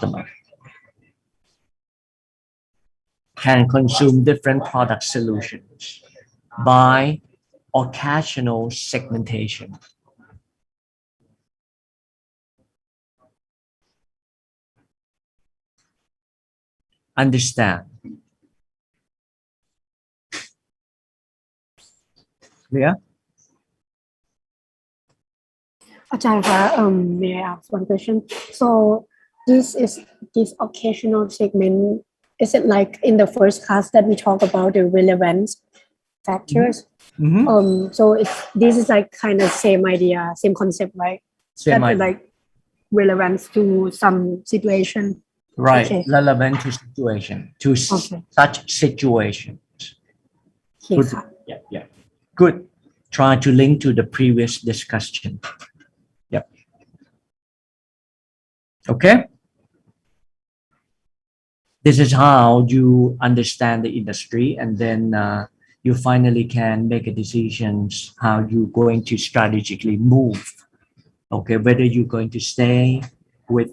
customer can consume different product solutions by occasional segmentation. Understand? Clear? May I ask one question? So this occasional segment, is it like in the first class that we talk about the relevance factors? So this is like kind of same idea, same concept, right? Same that idea. Like relevance to some situation. Right, Okay. relevant to situation, to Okay. such situations. Okay, Good.ค่ะ. Yeah. Good. Try to link to the previous discussion. Yep. Okay. This is how you understand the industry, and then you finally can make a decisions how you're going to strategically move. Okay, whether you're going to stay with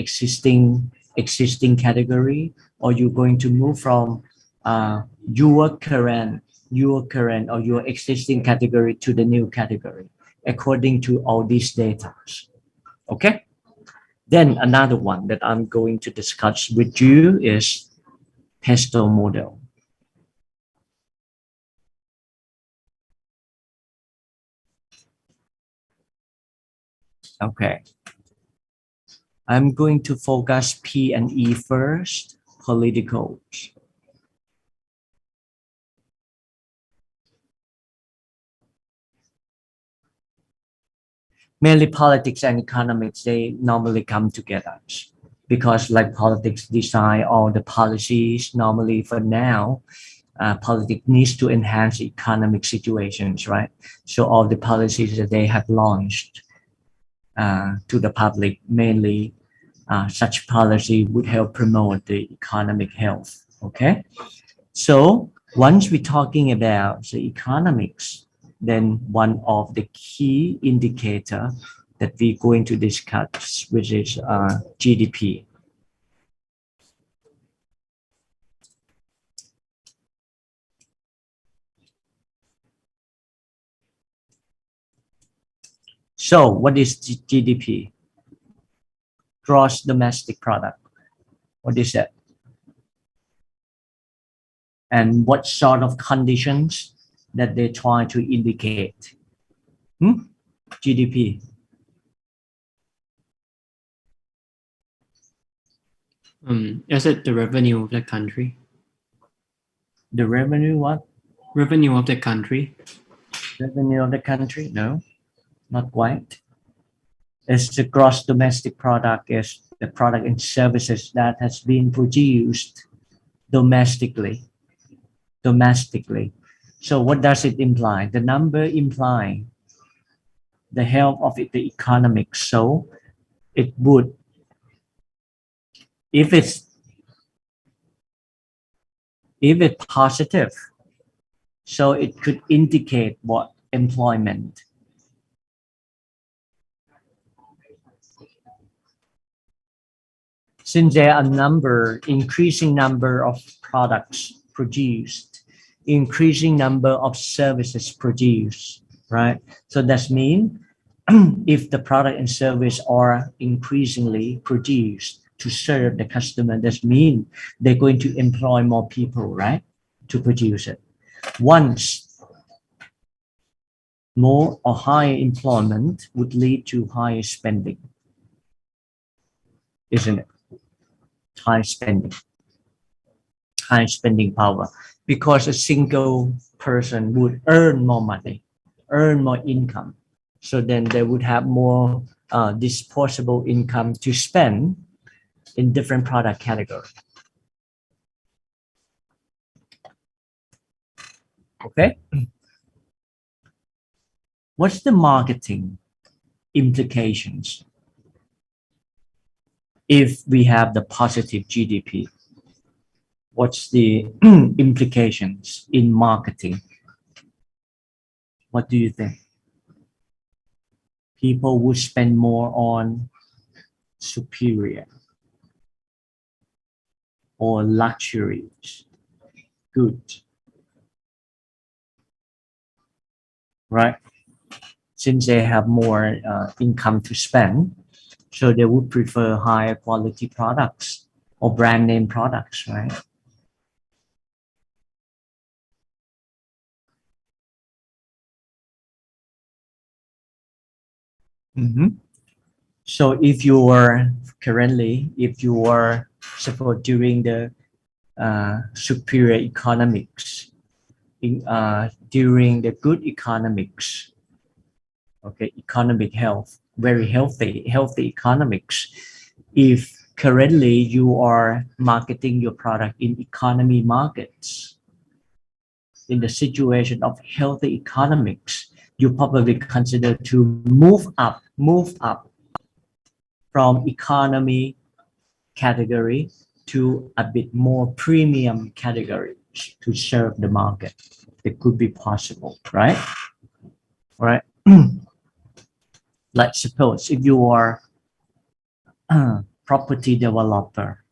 existing category, or you're going to move from your current or your existing category to the new category according to all these data. Okay. Then another one that I'm going to discuss with you is Pesto model. Okay. I'm going to focus P and E first, politicals. Mainly politics and economics, they normally come together because like politics design all the policies normally for now, politics needs to enhance economic situations, right? So all the policies that they have launched to the public, mainly such policy would help promote the economic health, okay? So once we're talking about the economics, then one of the key indicator that we're going to discuss, which is GDP. So what is GDP? Gross domestic product. What is that? And what sort of conditions that they try to indicate? GDP. Is it the revenue of the country? The revenue what? Revenue of the country? Revenue of the country? No, not quite. It's the gross domestic product, is the product and services that has been produced domestically. So what does it imply? The number imply the health of the economic. So it would, if it's positive, so it could indicate what? Employment. Since there are increasing number of products produced, increasing number of services produced, right? So that means if the product and service are increasingly produced to serve the customer, that means they're going to employ more people, right, to produce it. Once more or higher employment would lead to higher spending, isn't it? High spending power, because a single person would earn more money, earn more income. So then they would have more disposable income to spend in different product categories. Okay. What's the marketing implications if we have the positive GDP? What's the implications in marketing? What do you think? People would spend more on superior, or luxuries goods, right? Since they have more income to spend, so they would prefer higher quality products or brand name products, right? So if you are currently, if you are support during the superior economics, during the good economics, okay, economic health, very healthy economics. If currently you are marketing your product in economy markets, in the situation of healthy economics, you probably consider to move up from economy category to a bit more premium category to serve the market. It could be possible, right? Right. Like suppose if you are a property developer,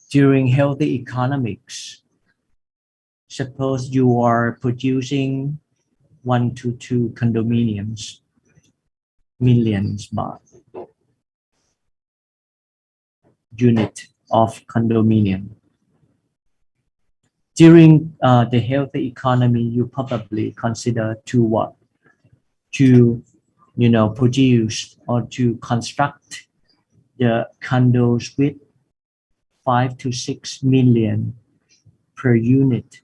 during healthy economics, suppose you are producing 1 to 2 condominiums, millions baht unit of condominium. During the healthy economy, you probably consider to what? To, produce or to construct the condos with 5 to 6 million per unit.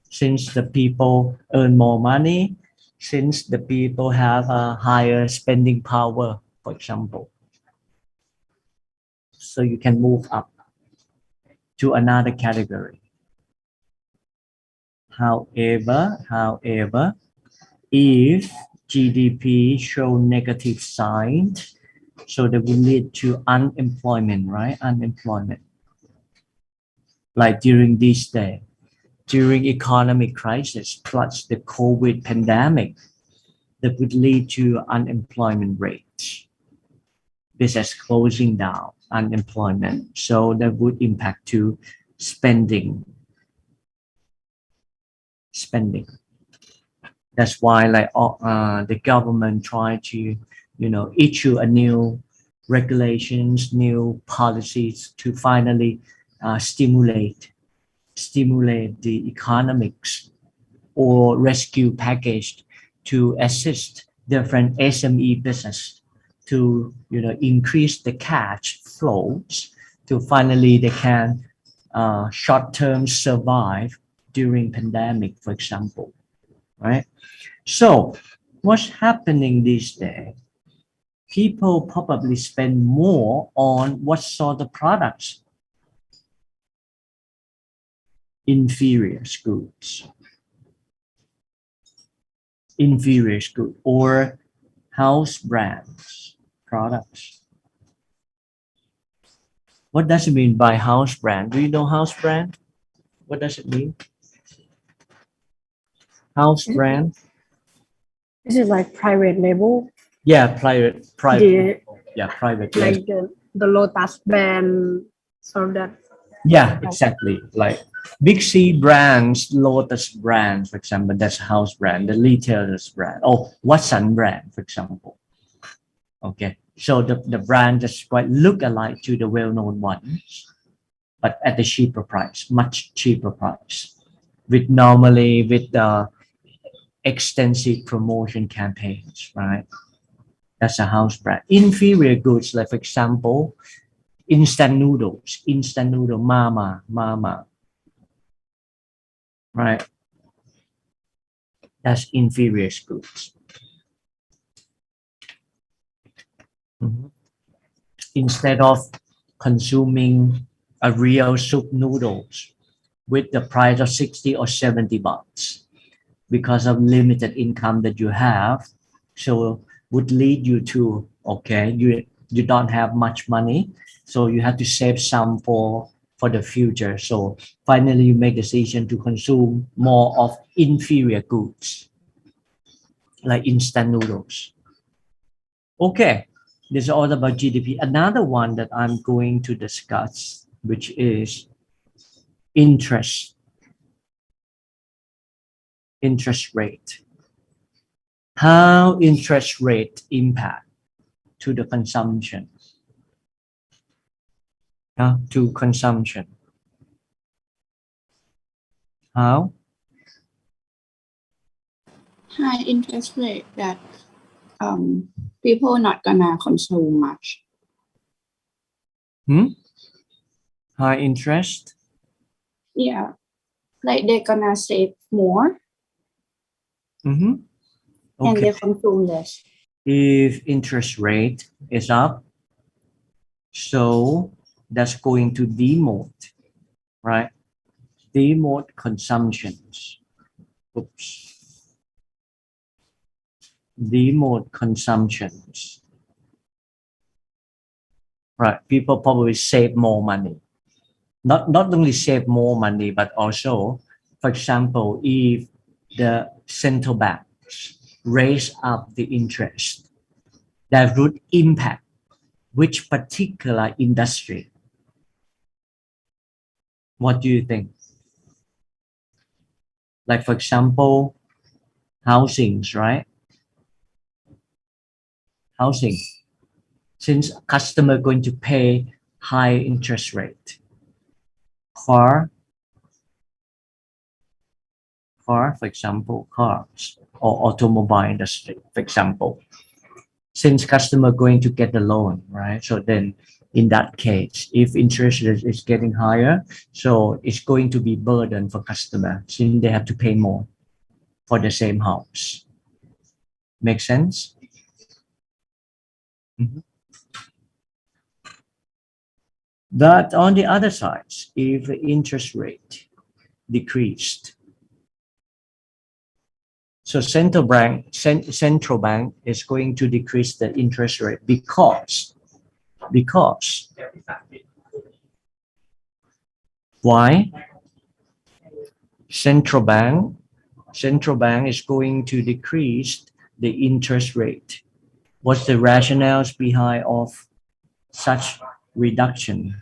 Since the people earn more money, since the people have a higher spending power, for example. So you can move up to another category. However, if GDP show negative signs, so that will lead to unemployment, right? Unemployment. Like during this day, during economic crisis plus the COVID pandemic, that would lead to unemployment rates. Business closing down, unemployment. So that would impact to spending. That's why the government try to, issue a new regulations, new policies to finally stimulate the economics or rescue package to assist different SME business to, increase the cash flows to finally they can short-term survive during pandemic, for example, right? So what's happening these days? People probably spend more on what sort of products? Inferior goods or house brands products. What does it mean by house brand? Do you know house brand? What does it mean? House brand? This is like private label. Yeah, private. Yeah, private label. Like the Lotus brand, sort of that. Yeah, exactly. Like Big C brands, Lotus brand, for example, that's house brand, the retailer's brand, or Watson brand, for example. Okay, so the brand just quite look alike to the well-known ones, but at a cheaper price, much cheaper price, with the extensive promotion campaigns, right? That's a house brand. Inferior goods, like for example, instant noodle, mama, right? That's inferior goods. Instead of consuming a real soup noodles with the price of 60 or 70 bucks because of limited income that you have, so would lead you to, okay, you don't have much money, so you have to save some for the future. So finally you make decision to consume more of inferior goods like instant noodles. Okay, This is all about GDP. Another one that I'm going to discuss, which is interest rate. How interest rate impact to the consumption, to consumption. How? High interest rate that people not gonna consume much. High interest? Yeah, like they're gonna save more and Okay. they consume less. If interest rate is up, so that's going to demote, right? Demote consumptions. Oops. Demote consumptions. Right. People probably save more money. Not only save more money, but also, for example, if the central banks raise up the interest, that would impact which particular industry. What do you think? Like, for example, housings, right? Housing. Since customer going to pay high interest rate. For example, cars or automobile industry, for example. Since customer going to get the loan, right? So then in that case, if interest rate is getting higher, so it's going to be burden for customer since they have to pay more for the same house. Make sense? But on the other side, if the interest rate decreased, so central bank is going to decrease the interest rate because why? Central bank is going to decrease the interest rate. What's the rationales behind of such reduction?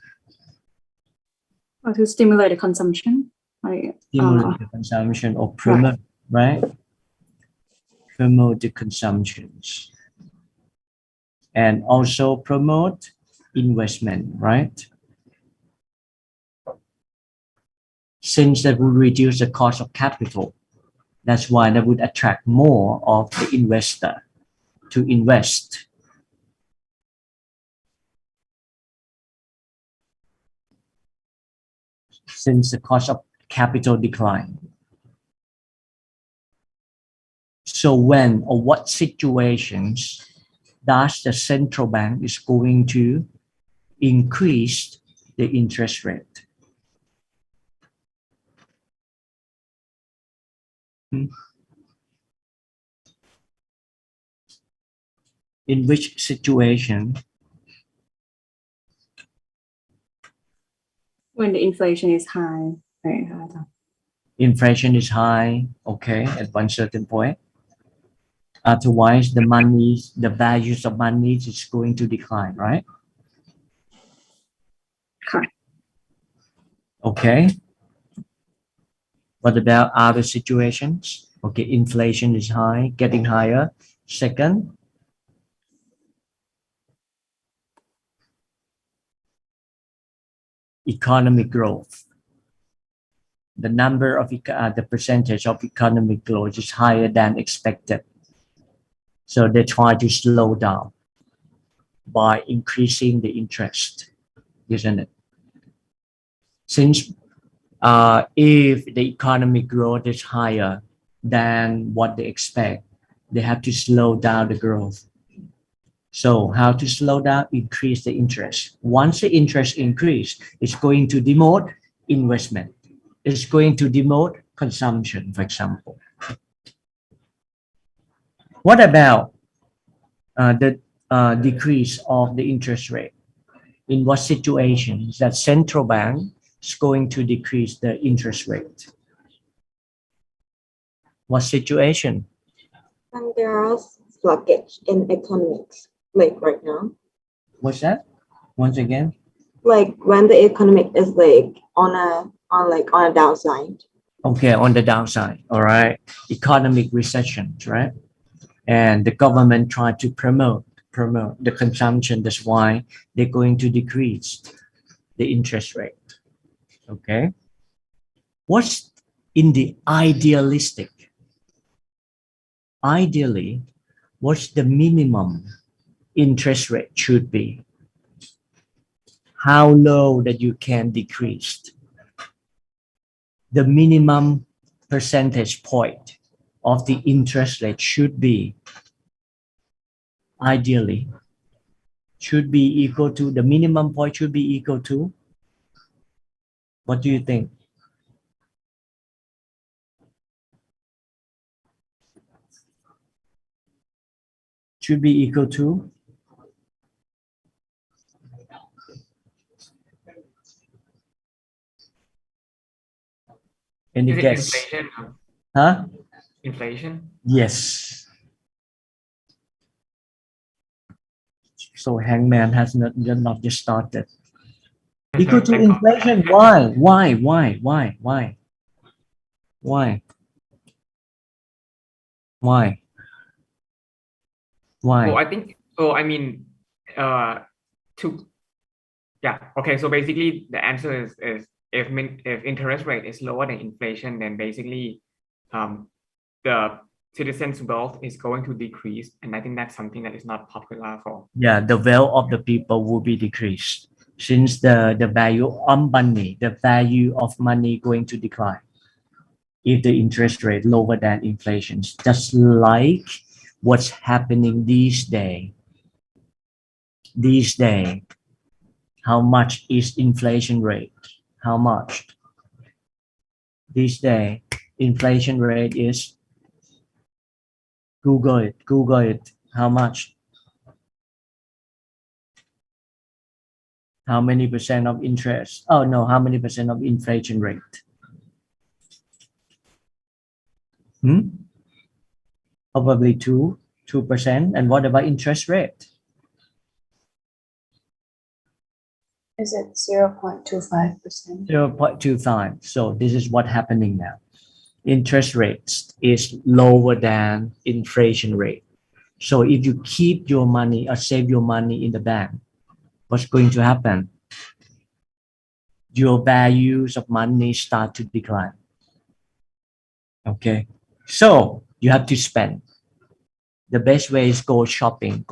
Or to stimulate the consumption, like Stimulate the consumption or promote, right? Promote the consumptions and also promote investment, right? Since that would reduce the cost of capital, that's why that would attract more of the investor to invest. Since the cost of capital decline. So when or what situations does the central bank is going to increase the interest rate? In which situation? when the inflation is high, right? Inflation is high, okay, at one certain point. Otherwise, the values of money is going to decline, right? Correct. Okay. What about other situations? Okay, inflation is high, getting higher. Second, economic growth. The number of the percentage of economic growth is higher than expected. So they try to slow down by increasing the interest, isn't it? Since if the economic growth is higher than what they expect, they have to slow down the growth. So how to slow down? Increase the interest. Once the interest increase, it's going to demote investment. It's going to demote consumption, for example. What about the decrease of the interest rate? In what situations that central bank is going to decrease the interest rate? What situation? When there are blockage in economics, like right now? What's that? Once again? Like when the economic is like on a downside. Okay, on the downside, all right. Economic recessions, right? And the government try to promote the consumption. That's why they're going to decrease the interest rate. Okay. What's in the ideally, what's the minimum interest rate should be? How low that you can decrease? The minimum percentage point of the interest rate should be ideally should be equal to the minimum point should be equal to, what do you think? Should be equal to any Is it guess? inflation? Huh? Inflation? Yes. So hangman has not just started. Equal to Thank God. inflation. Why? Oh, I think. Oh, I mean, to yeah. Okay. So basically, the answer is if interest rate is lower than inflation, then basically, the citizens' wealth is going to decrease, and I think that's something that is not popular for. Yeah, the wealth of the people will be decreased since the value of money, the value of money going to decline if the interest rate lower than inflation. Just like what's happening these days. How much is inflation rate? How much? These days, inflation rate is, Google it. How much? How many percent of interest? Oh no, how many percent of inflation rate? Probably 2%. And what about interest rate? Is it 0.25%? 0.25. So this is what happening now. Interest rates is lower than inflation rate. So if you keep your money or save your money in the bank, what's going to happen? Your values of money start to decline. Okay. So you have to spend. The best way is go shopping.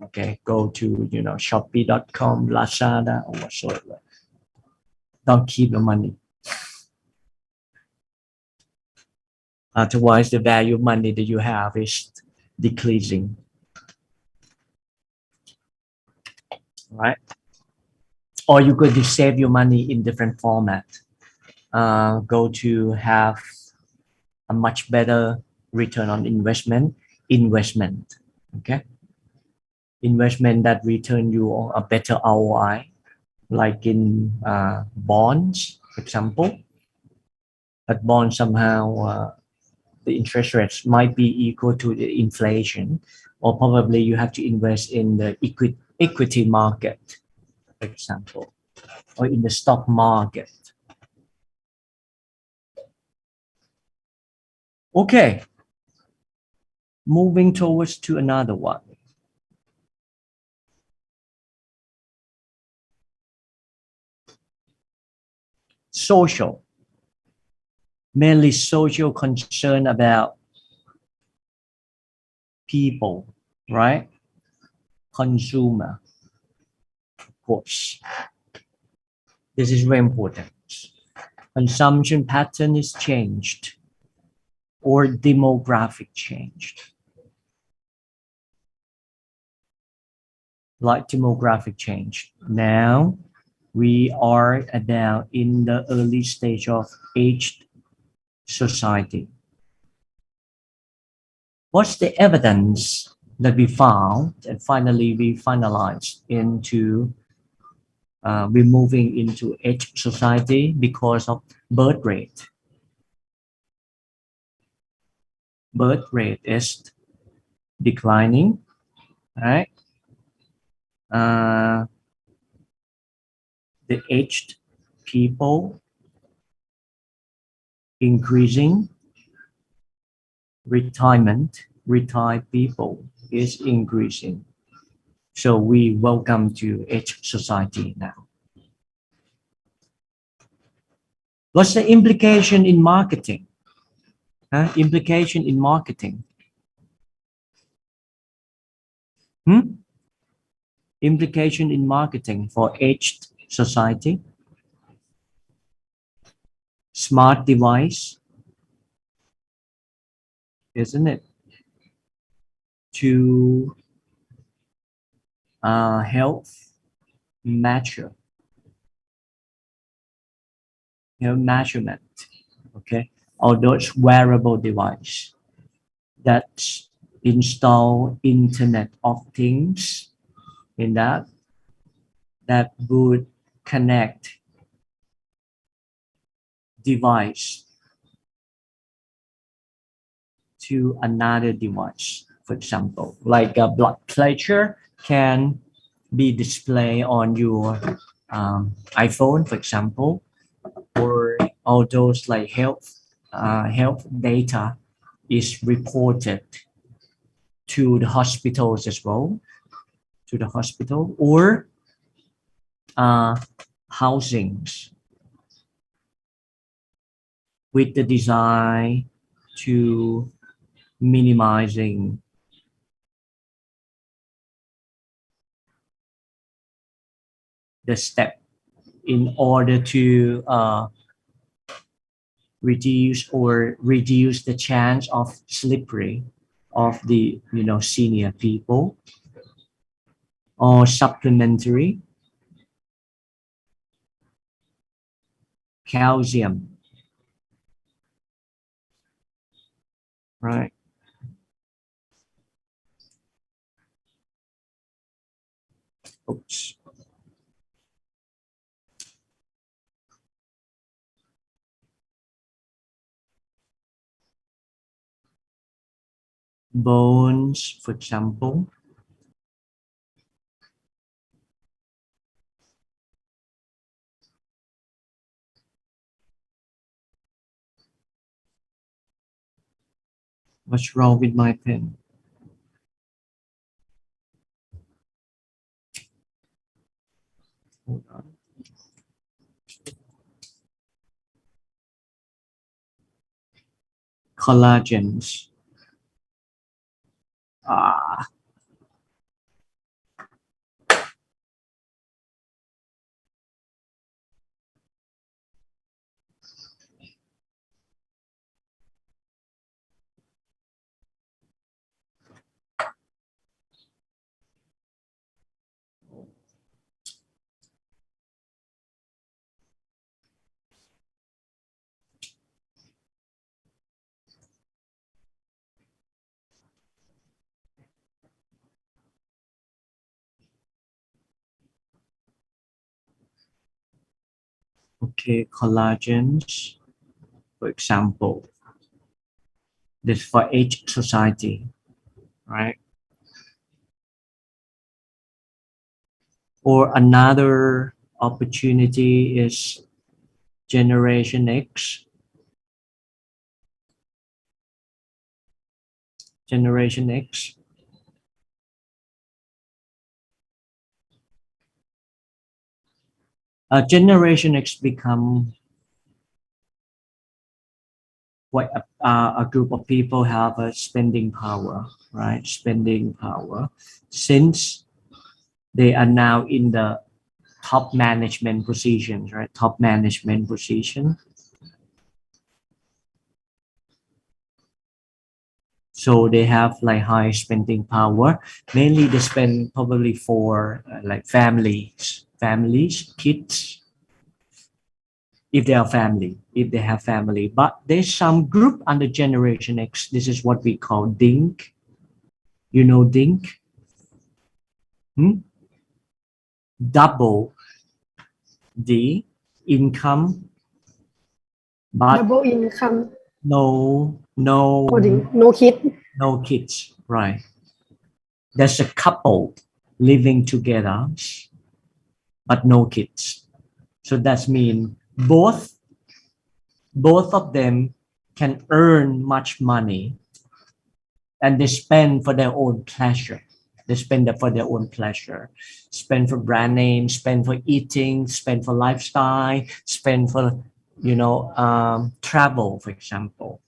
Okay. Go to, Shopee.com, Lazada, or whatsoever. Don't keep the money. Otherwise, the value of money that you have is decreasing. Right? Or you're going to save your money in different format. Go to have a much better return on investment. Okay? Investment that return you a better ROI, like in bonds, for example. But bonds somehow the interest rates might be equal to the inflation, or probably you have to invest in the equity market, for example, or in the stock market. Okay, moving towards to another one. Social, mainly social concern about people, right? Consumer, of course. This is very important. Consumption pattern is changed or demographic changed. Like demographic change. Now we are about in the early stage of aged society. What's the evidence that we found and finally we finalized into we're moving into aged society because of birth rate. Birth rate is declining, right? the aged people increasing, retired people is increasing. So we welcome to aged society now. What's the implication in marketing? Implication in marketing. Implication in marketing for aged society. Smart device, isn't it? To health measurement, okay? Or those wearable device that install Internet of Things in that would connect device to another device. For example, like a blood pressure can be displayed on your iPhone, for example, or all those like health data is reported to the hospitals as well, to the hospital, or housings with the design to minimizing the step in order to reduce the chance of slippery of the senior people, or supplementary calcium, right? Oops. Bones, for example. What's wrong with my pen? Hold on. Collagens. Okay, collagens, for example. This for each society, right? Or another opportunity is Generation X. Generation X. Generation X become what a group of people have a spending power, right? Spending power, since they are now in the top management positions, right? Top management position. So they have like high spending power. Mainly they spend probably for like families, kids, if they have family. But there's some group under Generation X. This is what we call DINK. You know DINK? Double the income, but Double income, no no kid. kids, right? There's a couple living together, but no kids. So that's mean both of them can earn much money and they spend for their own pleasure. They spend it for their own pleasure. Spend for brand name, spend for eating, spend for lifestyle, spend for travel, for example.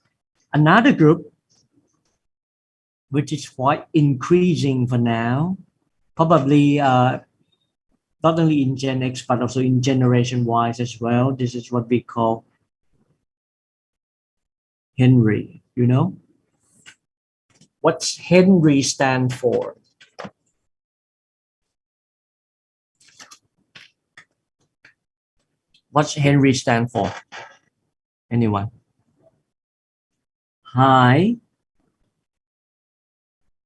Another group, which is quite increasing for now, probably not only in Gen X but also in generation wise as well. This is what we call Henry. What's Henry stand for? What's Henry stand for? Anyone? High.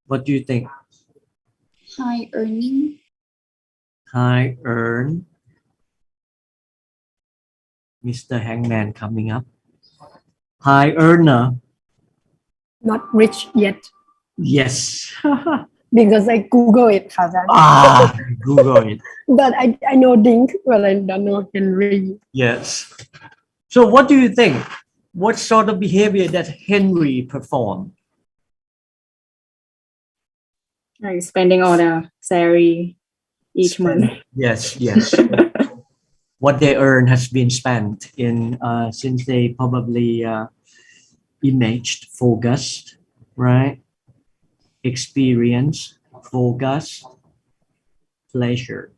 What do you think? high earning, High earn. Mr. Hangman coming up. High earner. Not rich yet Yes. because I Google it, Kazan. Google it. But I know Dink, but I don't know Henry. Yes. So what do you think? What sort of behavior that Henry performed? Like spending all the salary each month. Yes. What they earn has been spent in since they probably imaged, focused, right? Experience, focus, pleasure,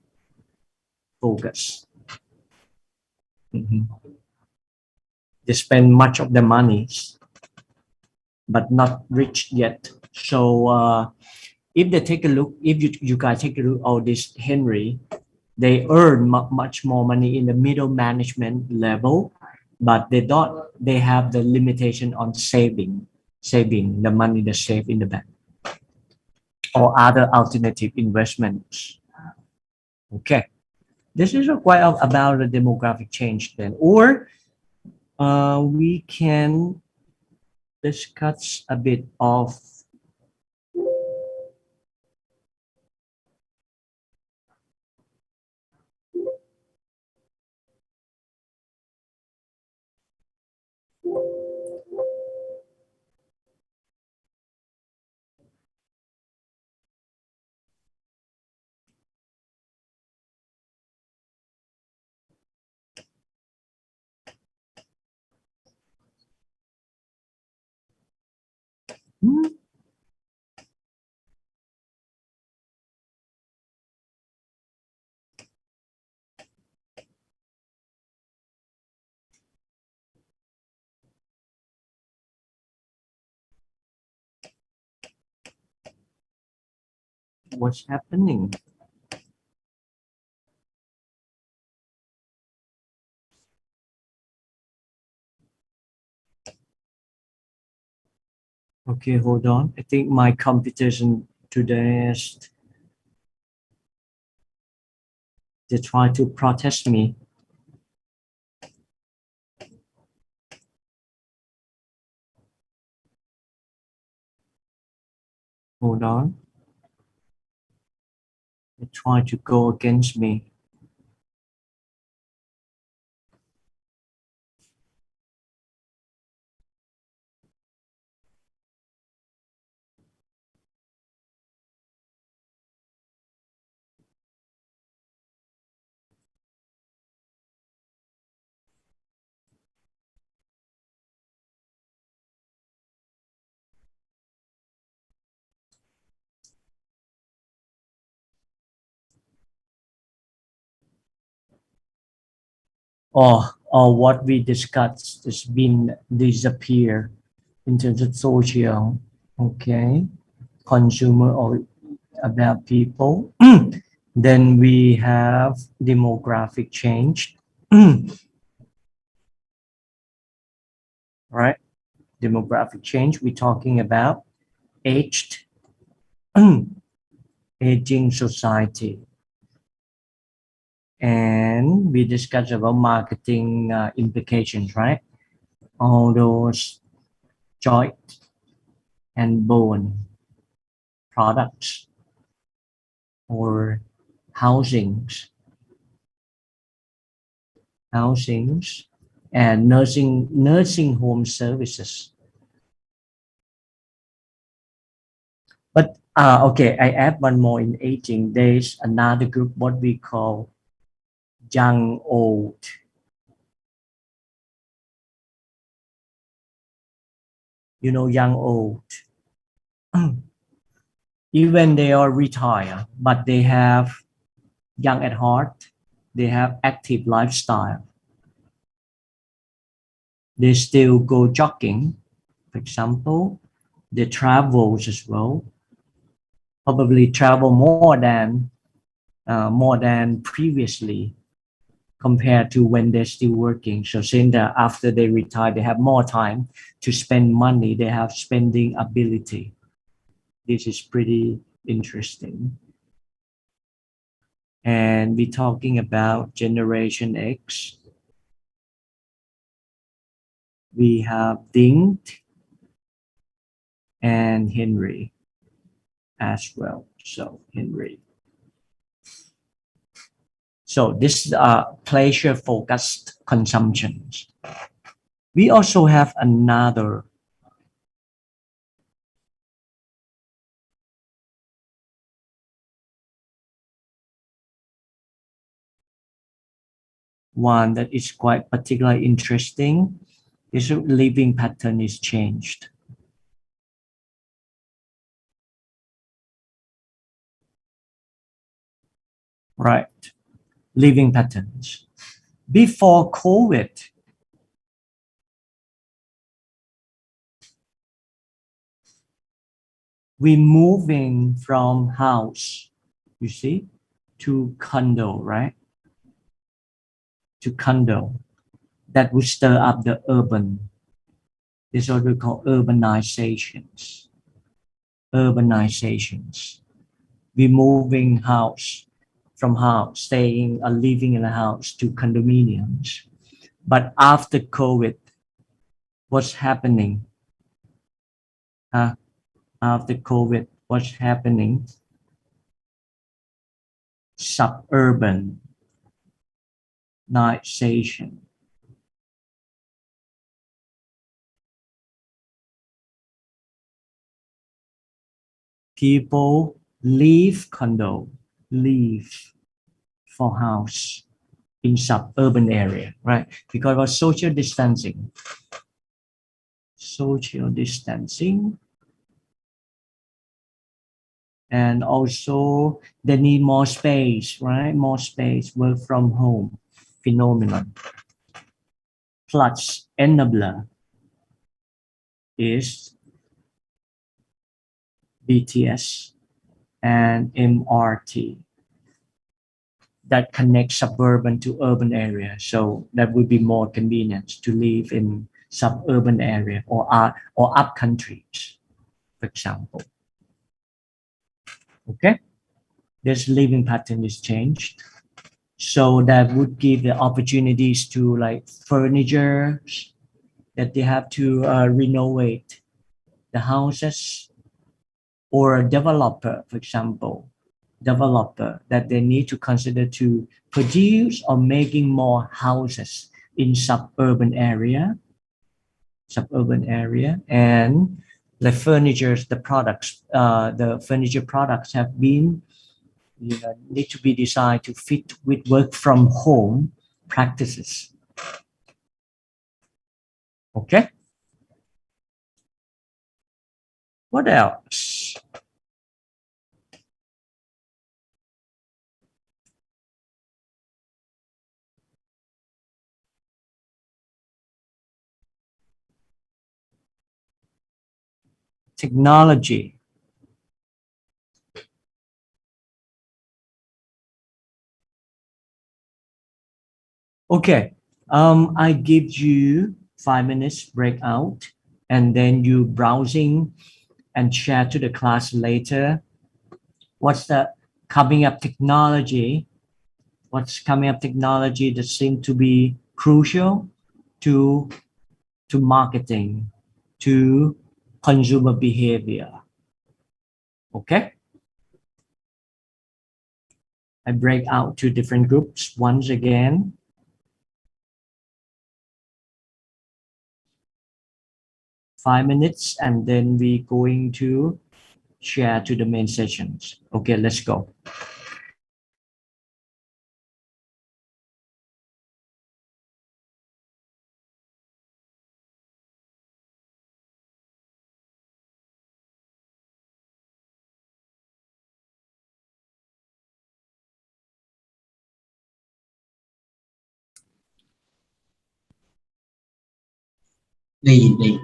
focus. They spend much of their money, but not rich yet. So if they take a look, if you guys take a look at this Henry, they earn much more money in the middle management level, but they have the limitation on saving the money they save in the bank or other alternative investments. Okay, this is quite about the demographic change then, or we can discuss a bit of what's happening. Okay, hold on. I think my computation today is they try to protest me. Hold on. They try to go against me. Or what we discussed has been disappear in terms of social, okay, consumer or about people. Then we have demographic change, right? Demographic change. We're talking about aged, aging society. And we discussed about marketing implications, right? All those joint and bone products or housings and nursing home services. But okay, I add one more in aging. There's another group, what we call young old. You know, young old. Even they are retired, but they have young at heart. They have active lifestyle. They still go jogging, for example. They travel as well. Probably travel more than previously compared to when they're still working. So saying that after they retire, they have more time to spend money. They have spending ability. This is pretty interesting. And we're talking about Generation X. We have Ding and Henry as well. So Henry. So this is pleasure focused consumptions. We also have another one that is quite particularly interesting. Is living pattern is changed. Right, living patterns. Before COVID, we moving from house, you see, to condo, right? To condo. That would stir up the urban. This is what we call urbanizations. Urbanizations. We moving house from house, staying or living in a house to condominiums. But after COVID, what's happening? After COVID, what's happening? Suburbanization. People leave condo, leave for house in suburban area, right? Because of social distancing. Social distancing. And also they need more space, right? More space, work from home phenomenon. Plus enabler is BTS and MRT that connects suburban to urban area. So that would be more convenient to live in suburban area or up countries, for example. Okay, this living pattern is changed. So that would give the opportunities to like furniture that they have to renovate the houses, or a developer, for example, that they need to consider to produce or making more houses in suburban area, and the furnitures, the products, the furniture products have been, need to be designed to fit with work from home practices. Okay. What else? Technology. Okay, I give you 5 minutes breakout, and then you browsing and share to the class later. What's the coming up technology? What's coming up technology that seems to be crucial to marketing, to consumer behavior? Okay. I break out to different groups once again. Five minutes, and then we going to share to the main sessions. Okay, let's go. Đây, đây.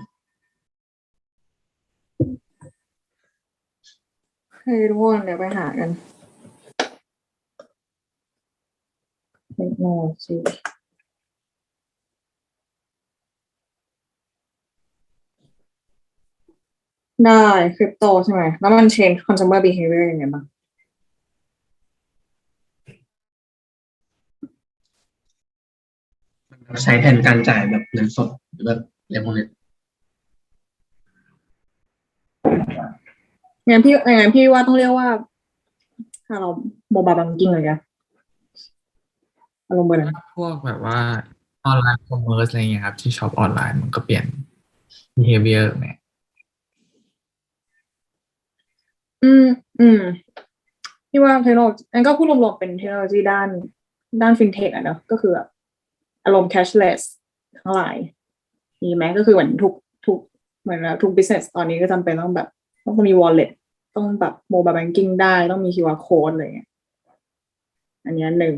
ให้ทุกคนเดี๋ยวไปหากันเทคโนโลยีได้คริปโตใช่ไหมแล้วมัน change consumer behavior ยังไงบ้าง ใช้แทนการจ่ายแบบเงินสดหรือแบบอะไรพวกนี้ งั้นพี่ว่าต้องเรียกว่าเราโมบายแบงกิ้งเลยกันอารมณ์แบบนั้น พวกแบบว่าออนไลน์คอมเมอร์สอะไรเงี้ยครับที่ช็อปออนไลน์มันก็เปลี่ยน behavior เนี่ย อืมอืมพี่ว่าเทคโนโลยีอันก็พูดรวมๆเป็นเทคโนโลยีด้านฟินเทคอะเนอะก็คือแบบอารมณ์ cashless ทั้งหลายมีไหมก็คือเหมือนทุกเหมือนทุก business ตอนนี้ก็จำเป็นต้องแบบต้องมี wallet ต้องแบบโมบายแบงกิ้งได้ต้องมี QR code อะไรเงี้ยอันนี้หนึ่ง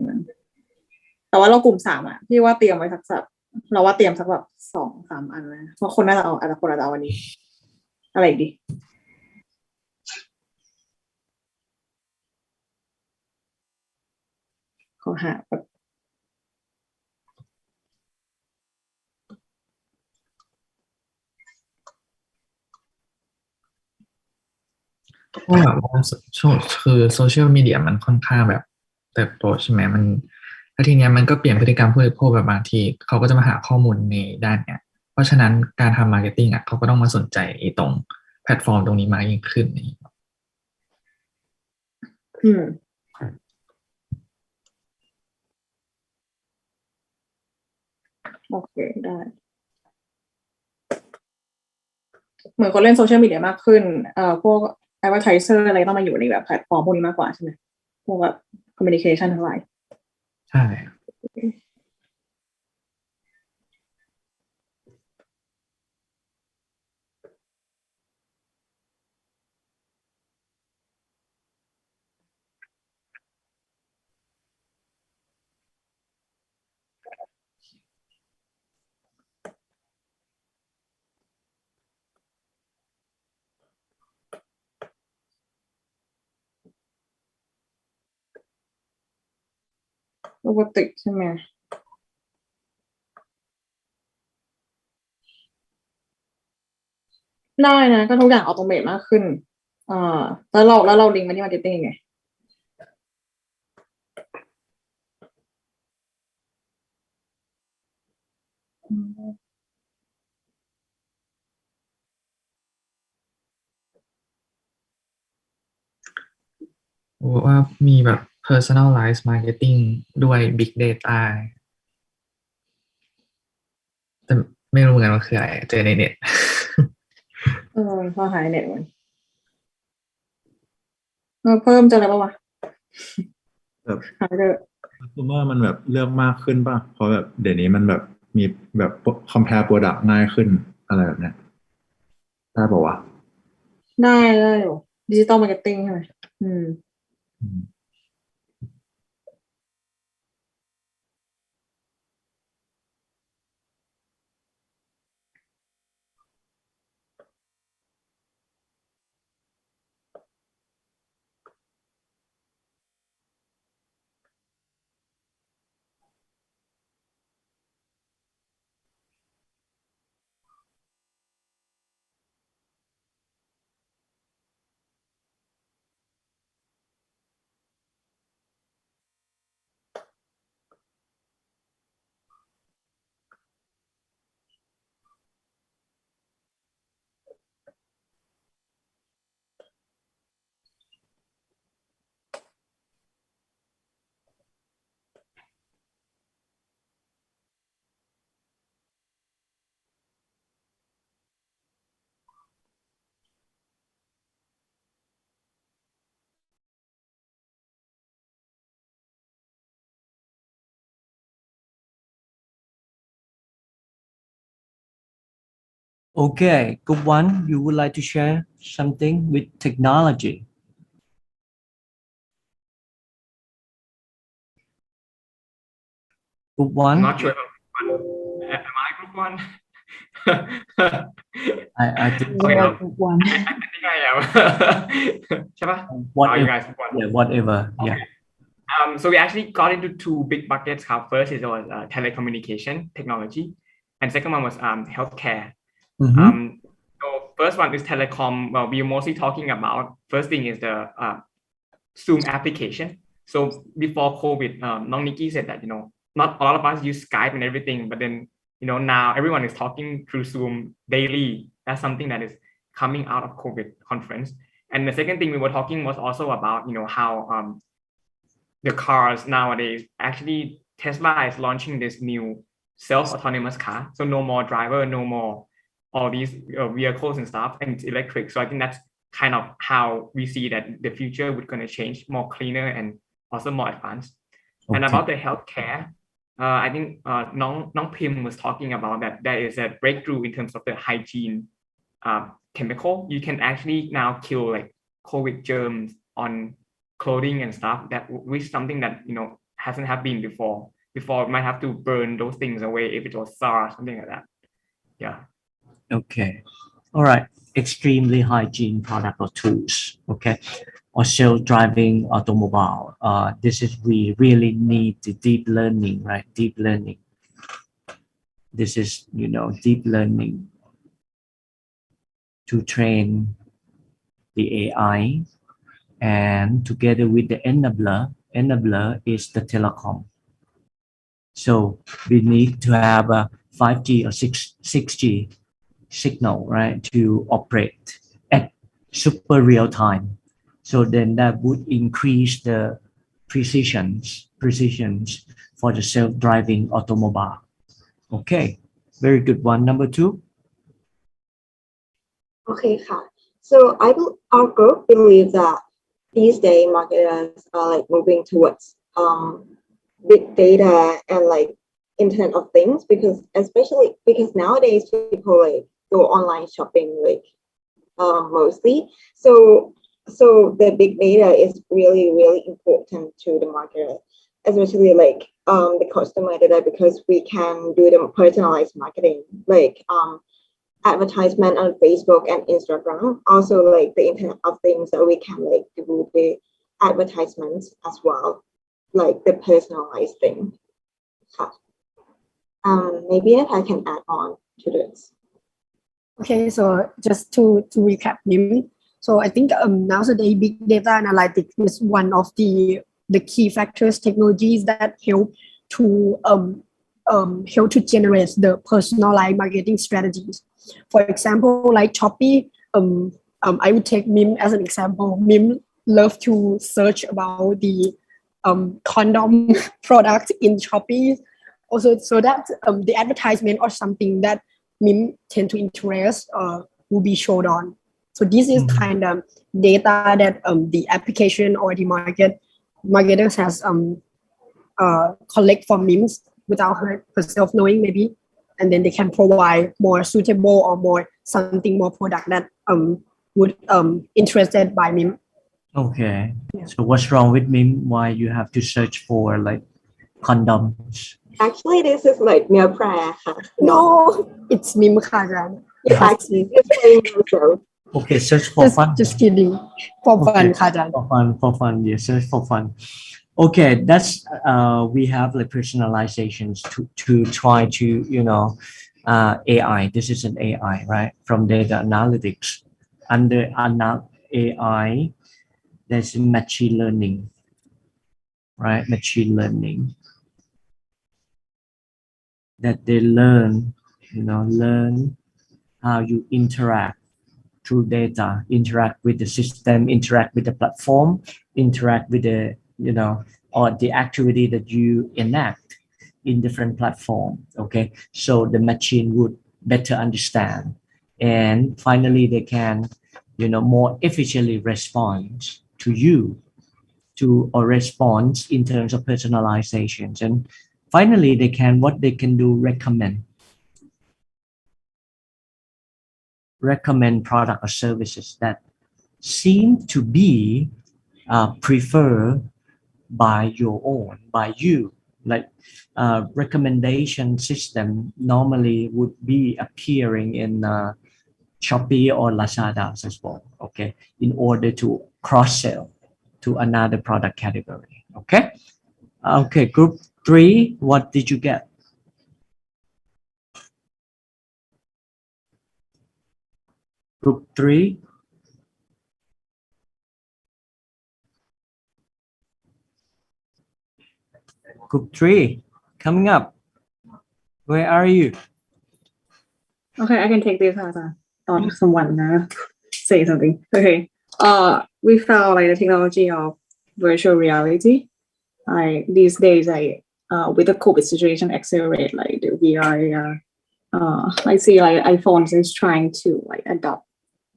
แต่ว่าเรากลุ่มสามอะพี่ว่าเตรียมไว้สักเราว่าเตรียมสักแบบ2-3 อันนะเพราะคนน่าจะเอาอาจจะคนอาจจะเอาวันนี้อะไรอีกดีขอหาแบบ เพราะแบบว่าช่วงคือโซเชียลมีเดียมันค่อนข้างแบบเติบโตใช่ไหมมันแล้วทีเนี้ยมันก็เปลี่ยนพฤติกรรมผู้บริโภคแบบบางทีเขาก็จะมาหาข้อมูลในด้านเนี้ยเพราะฉะนั้นการทำมาร์เก็ตติ้งอ่ะเขาก็ต้องมาสนใจไอ้ตรงแพลตฟอร์มตรงนี้มากยิ่งขึ้นนี่ อืมโอเคได้เหมือนคนเล่นโซเชียลมีเดียมากขึ้นพวก advertiser อะไรต้องมาอยู่ในแบบแพลตฟอร์มพวกนี้มากกว่าใช่ไหมพวกแบบ communication ทั้งหลายใช่โรบอติกใช่ไหมได้นะก็ทุกอย่างออโตเมตมากขึ้นอ่าแล้วเราลิงก์มาที่ marketing ยังไงอืมว่ามีแบบ personalized marketing ด้วย big data แต่ไม่รู้เหมือนกันว่าคืออะไรเจอในเน็ต พอหายเน็ตมันเพิ่มเจออะไรบ้างวะ แบบ หายเจอ consumer มันแบบเลือกมากขึ้นป่ะเพราะแบบเดี๋ยวนี้มันแบบมีแบบ compare product ง่ายขึ้นอะไรแบบเนี้ยได้ป่าวะ ได้อยู่ดิจิตอลมาร์เก็ตติ้งใช่ไหมอืม Okay, good one. You would like to share something with technology? Good I'm one. not sure if I'm group one. Am I group one? I think Okay, so. I think I am. ใช่ปะ Oh, you Whatever. guys group one. Yeah, whatever. Yeah. So we actually got into two big buckets. First is was telecommunication technology, and second one was healthcare. Mhm. So first one is telecom. Well, we are mostly talking about first thing is the Zoom application. So before COVID, Nong Nikki said that not a lot of us use Skype and everything, but then now everyone is talking through Zoom daily. That's something that is coming out of COVID conference. And the second thing we were talking was also about how the cars nowadays, actually Tesla is launching this new self-autonomous car. So no more driver, no more all these vehicles and stuff, and it's electric. So I think that's kind of how we see that the future would going to change, more cleaner and also more advanced. And Okay. about the healthcare, I think Nong Pim was talking about that there is a breakthrough in terms of the hygiene chemical. You can actually now kill like COVID germs on clothing and stuff, that which something that hasn't have been before. Before might have to burn those things away if it was SARS, something like that. Yeah. Okay. All right. Extremely hygiene product or tools. Okay. Or self-driving automobile. This is we really need the deep learning, right? Deep learning. This is deep learning to train the AI, and together with the enabler is the telecom. So we need to have a 5G or 6G signal, right, to operate at super real time. So then that would increase the precisions for the self-driving automobile. Okay, very good one. Number two. Okay,ค่ะ. So our group believes that these days marketers are like moving towards big data and like Internet of Things, especially because nowadays people like go online shopping like mostly. So the big data is really, really important to the marketer, especially like the customer data, because we can do the personalized marketing, like advertisement on Facebook and Instagram. Also like the Internet of Things, so we can like do the advertisements as well, like the personalized thing. Maybe if I can add on to this. Okay, so just to recap, Nim. So I think nowadays big data analytics is one of the key factors, technologies that help to generate the personalized marketing strategies. For example, like Shopee, I would take Mim as an example. Mim love to search about the condom product in Shopee, also so that the advertisement or something that Mim tend to interest will be showed on. So this is kind of data that the application or the marketers has collect from Mims without herself knowing maybe, and then they can provide more suitable or more something more product that would interested by Mim. Okay. So what's wrong with Mim? Why you have to search for like condoms? Actually, this is like meal prayer. No, it's Mim Kajan. Yeah, actually, just playing yourself. Okay, search for fun. Just kidding. For fun, Okay, Kajan. for fun. Yeah, search for fun. Okay, that's we have like personalizations to try to AI. This is an AI, right? From data analytics. Under AI, there's machine learning, right? Machine learning that they learn how you interact through data, interact with the system, interact with the platform, interact with the or the activity that you enact in different platform. Okay, so the machine would better understand, and finally they can more efficiently respond to you or response in terms of personalizations, and finally what they can do, recommend recommend product or services that seem to be preferred by you. Like recommendation system normally would be appearing in Shopee or Lazada as well, okay, in order to cross-sell to another product category, okay? Okay, group 3, what did you get? Group 3? Group 3, coming up. Where are you? Okay, I can take this as a thought someone say something. Okay. We found like the technology of virtual reality. These days, with the COVID situation accelerate like the VR. I see like iPhones is trying to like adopt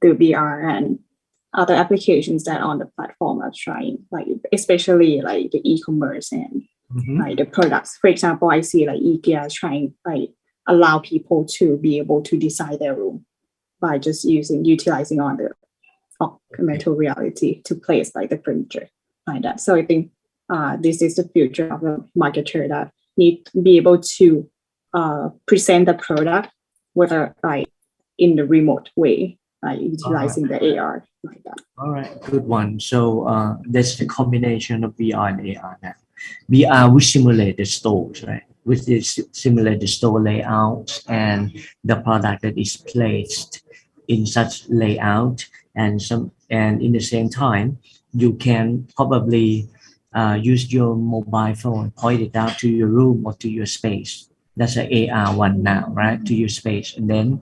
the VR and other applications that on the platform are trying, like especially like the e-commerce and like the products. For example, I see like IKEA is trying like allow people to be able to design their room by just utilizing on the augmented reality to place like the furniture like that. So I think this is the future of the marketer that need to be able to present the product whether like in the remote way, like utilizing the AR like that. All right, good one. So that's the combination of VR and AR now. VR will simulate the stores, right? Which is simulate the store layout and the product that is placed in such layout, and in the same time you can probably use your mobile phone, point it out to your room or to your space. That's an AR one now, right? To your space, and then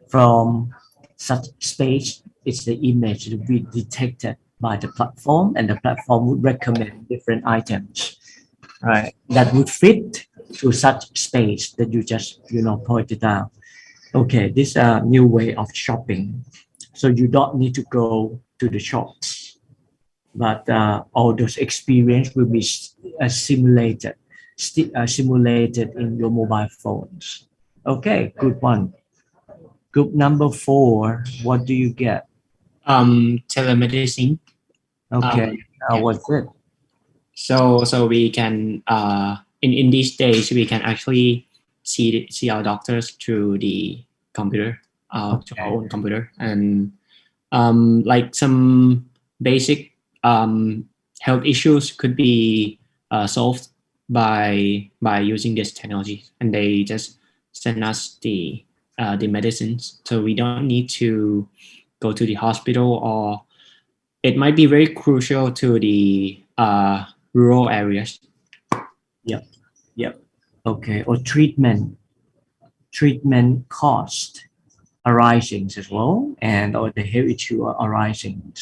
from such space, it's the image that will be detected by the platform, and the platform would recommend different items, right, that would fit to such space that you just pointed out. Okay, this is a new way of shopping, so you don't need to go to the shops, but all those experience will be simulated in your mobile phones. Okay, good one. Group number 4, what do you get? Telemedicine. Okay, what's it? So we can in these days we can actually see our doctors through the computer, to our own computer, and like some basic health issues could be solved by using this technology, and they just send us the medicines, so we don't need to go to the hospital, or it might be very crucial to the rural areas. Yep. Okay, or treatment cost arising as well, and or the health issue arising.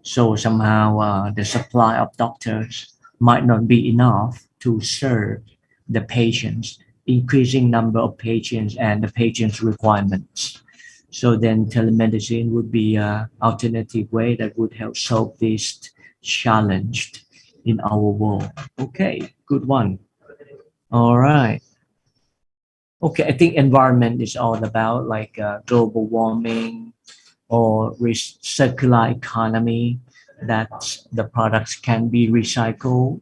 So somehow the supply of doctors might not be enough to serve the patients, increasing number of patients and the patient's requirements. So then telemedicine would be an alternative way that would help solve this challenge in our world. Okay, good one. All right. Okay, I think environment is all about like global warming or circular economy, that the products can be recycled,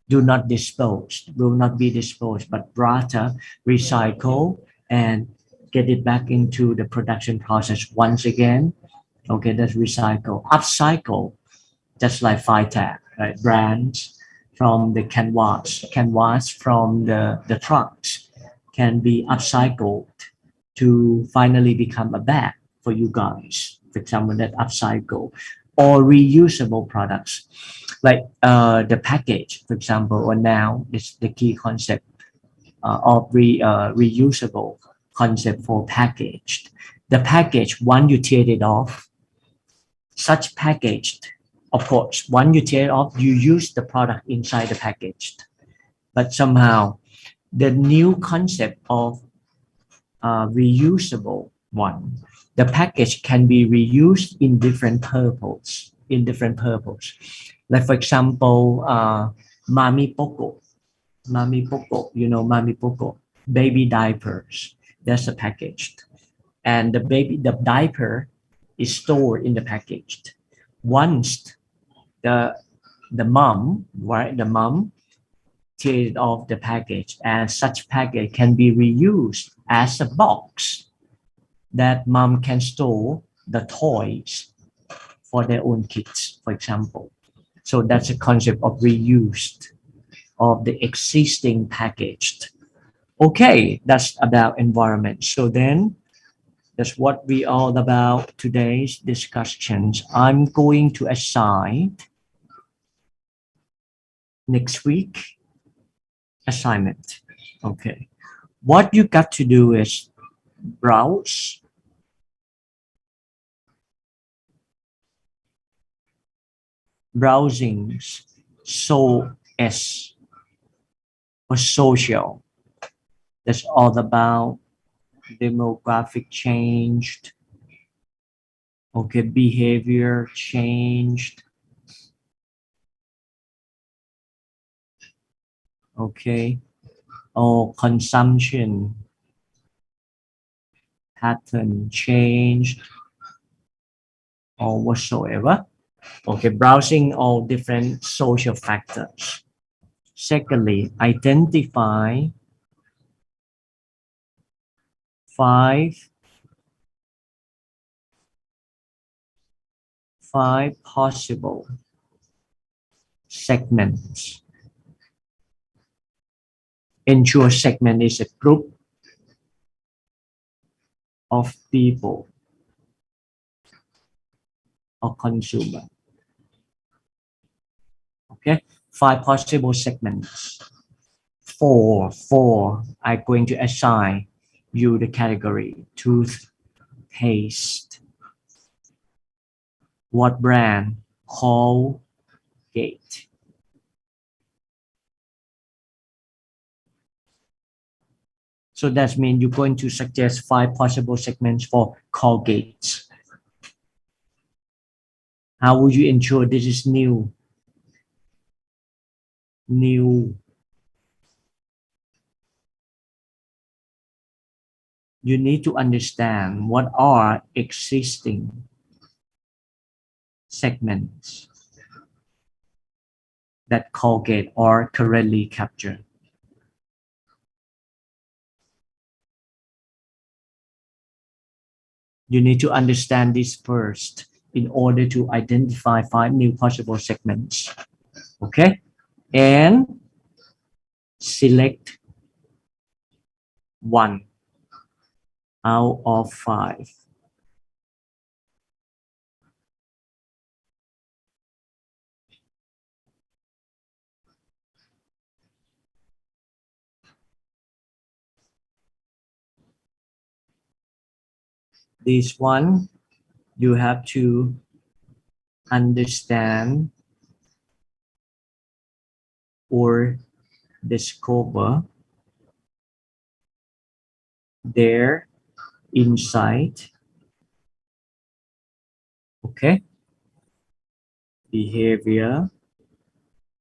will not be disposed, but rather recycle and get it back into the production process once again. Okay, that's recycle. Upcycle, just like FITAC, right? Brands from the canvas from the trucks can be upcycled to finally become a bag for you guys. For example, that upcycle or reusable products, like the package, for example, or now is the key concept of reusable concept for packaged. The package, once you tear it off, such packaged, of course, once you tear it off, you use the product inside the packaged. But somehow, the new concept of reusable one, the package can be reused in different purpose. Like for example, Mami Poco, Mami Poco, baby diapers. That's a packaged. and the diaper is stored in the package. Once the mom, right, the mom tears it off the package, and such package can be reused as a box that mom can store the toys for their own kids, for example. So that's a concept of reuse of the existing package. Okay, that's about environment. So then that's what we all about today's discussions. I'm going to assign next week assignment. Okay. What you got to do is browse browsing so S or social. That's all about demographic changed. Okay, behavior changed. Okay, or consumption pattern changed or whatsoever. Okay, browsing all different social factors. Secondly, identify 5 possible segments. Ensure segment is a group of people or consumer. Okay, 5 possible segments. Four. I'm going to assign you the category toothpaste. What brand? Colgate. So that means you're going to suggest 5 possible segments for Colgate. How would you ensure this is new? You need to understand what are existing segments that Colgate are currently captured. You need to understand this first in order to identify 5 new possible segments. Okay? And select 1 out of 5. This one, you have to understand or discover their insight. Okay? Behavior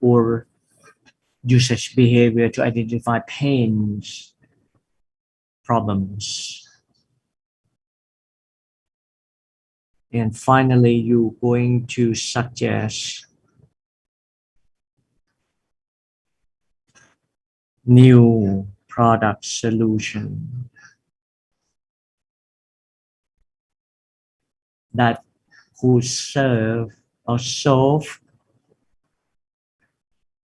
or usage behavior to identify pains, problems. And finally, you're going to suggest new product solution that could serve or solve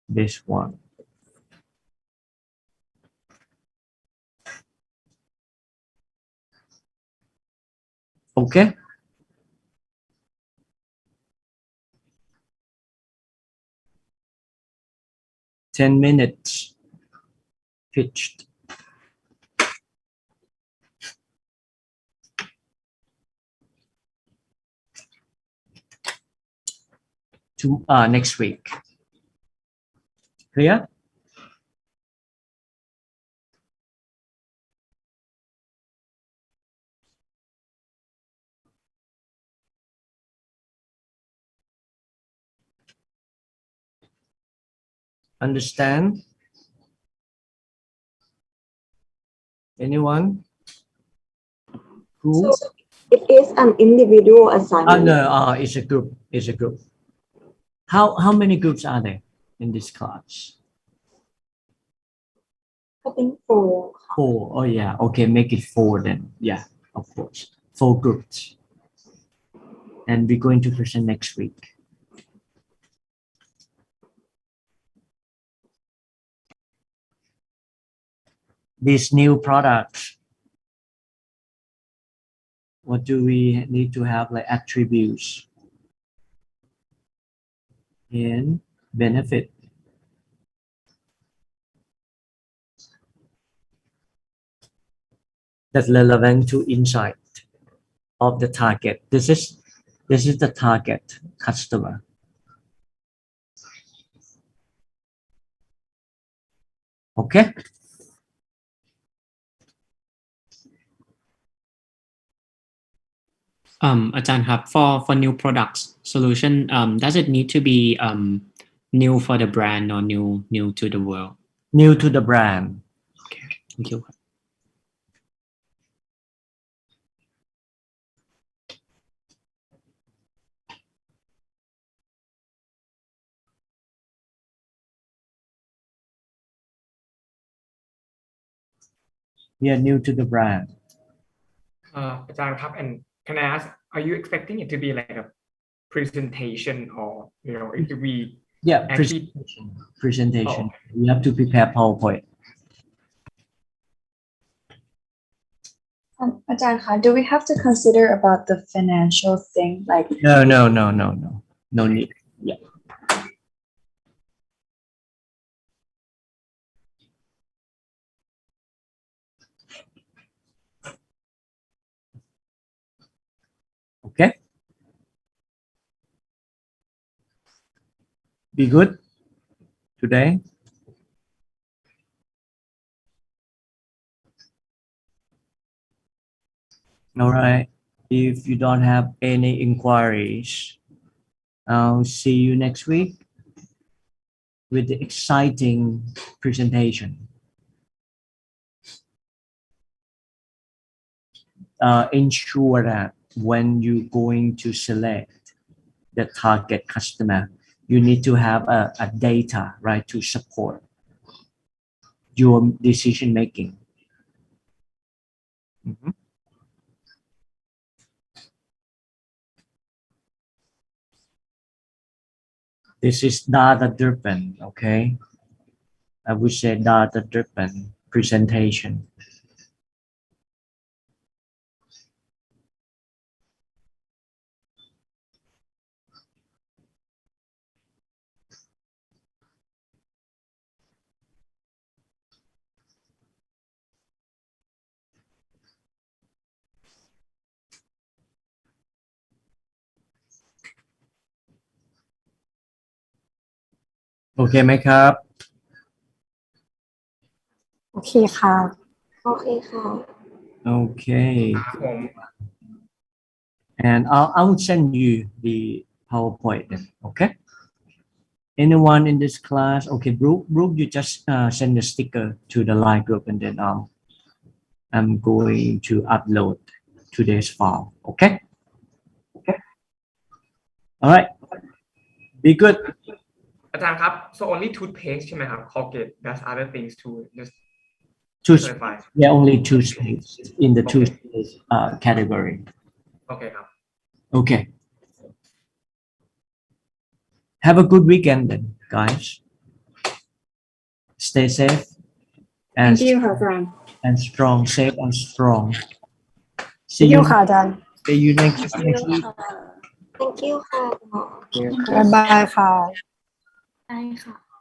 this one. Okay? Ten minutes pitched. To next week. Clear? Understand? Anyone? group. So it is an individual Oh assignment. no, it's a group. It's a group. How many groups are there in this class? I think 4. 4. Oh yeah. Okay, make it 4 then. Yeah, of course. 4 groups. And we're going to present next week. These new products, what do we need to have like attributes in benefit? That's relevant to insight of the target. This is the target customer. Okay. Ajahn ครับ for new products solution does it need to be new for the brand or new to the world? New to the brand. Okay, thank you ครับ Yeah, new to the brand. อาจารย์ครับ and can I ask are you expecting it to be like a presentation or it to be Yeah, actually presentation. You have to prepare PowerPoint. อาจารย์คะ do we have to consider about the financial thing like No need. Yeah. Okay. Be good today. All right. If you don't have any inquiries, I'll see you next week with the exciting presentation. Ensure that when you're going to select the target customer, you need to have a data, right, to support your decision making. This is data driven, okay? I would say data driven presentation. Okay ไหมครับ โอเคค่ะ Okay ค่ะ Okay. ครับผม And I'll send you the PowerPoint then, okay? Anyone in this class? Okay, Brooke, you just send the sticker to the Line group and then I'm going to upload today's file, okay? Okay. All right. Be good. อาจารย์ครับ so only toothpaste ใช่ไหมครับ Colgate does other things too just clarify Yeah, only toothpaste in the toothpaste category. okay ครับ Okay. Have a good weekend then, guys. Stay safe and thank you ค่ะอาจารย์ and strong, safe and strong. See ยู you. ค่ะอาจารย์ See you next week. Thank you ค่ะ บ๊ายบายค่ะ ได้ค่ะ